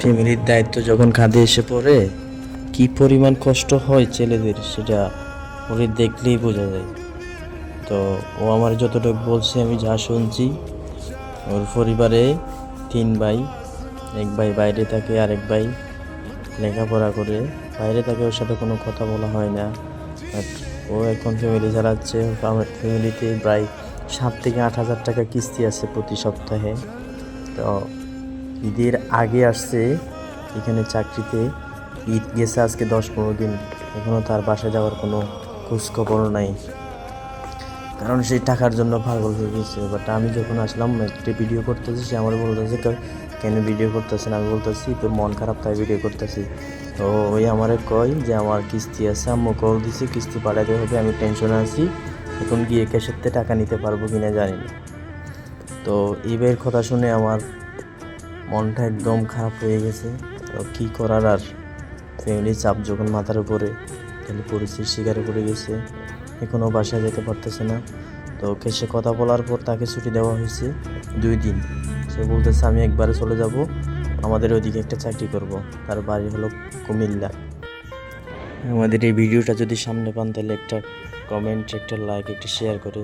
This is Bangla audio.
ফ্যামিলির দায়িত্ব যখন কাঁধে এসে পড়ে কি পরিমাণ কষ্ট হয় ছেলেদের সেটা ওরে দেখলেই বোঝা যায়। তো ও আমার যতটুকু বলছে আমি যা শুনছি, ওর পরিবারে 3 ভাই, এক ভাই বাইরে থাকে, আরেক ভাই লেখাপড়া করে বাইরে থাকে, ওর সাথে কোনো কথা বলা হয় না। বাট ও এখন ফ্যামিলি চালাচ্ছে। আমার ফ্যামিলিতে প্রায় 7 থেকে 8 হাজার টাকা কিস্তি আছে প্রতি সপ্তাহে। তো ঈদের আগে আসছে এখানে চাকরিতে, ঈদ গেছে আজকে 10-15 দিন, এখনও তার বাসায় যাওয়ার কোনো খোঁজখবরও নাই, কারণ সেই টাকার জন্য পাগল হয়ে গেছে। বাট আমি যখন আসলাম একটা ভিডিও করতেছি, সে আমার বলতেছে কেন ভিডিও করতেছেন? আমি বলতেছি তোর মন খারাপ তাই ভিডিও করতেছি। তো ওই আমারে কয় যে আমার কিস্তি আছে, আম্মু কল দিছে, কিস্তি পাঠাতে হবে, আমি টেনশনে আছি, এখন গিয়ে ক্যাশের থেকে টাকা নিতে পারবো কিনা জানি না। তো এই ভাইয়ের কথা শুনে আমার মনটা একদম খারাপ হয়ে গেছে। তো কী করার আর, ফ্যামিলির চাপ যখন মাথার উপরে, তাহলে পরিস্থিতির শিকারে পড়ে গেছে, এখনও বাসায় যেতে পারতেছে না। তো ওকে সে কথা বলার পর তাকে ছুটি দেওয়া হয়েছে 2 দিন। সে বলতেছে আমি একবারে চলে যাব, আমাদের ওইদিকে একটা চাকরি করব। তার বাড়ি হলো কুমিল্লা। আমাদের এই ভিডিওটা যদি সামনে পান তাহলে একটা কমেন্ট, একটা লাইক, একটা শেয়ার করে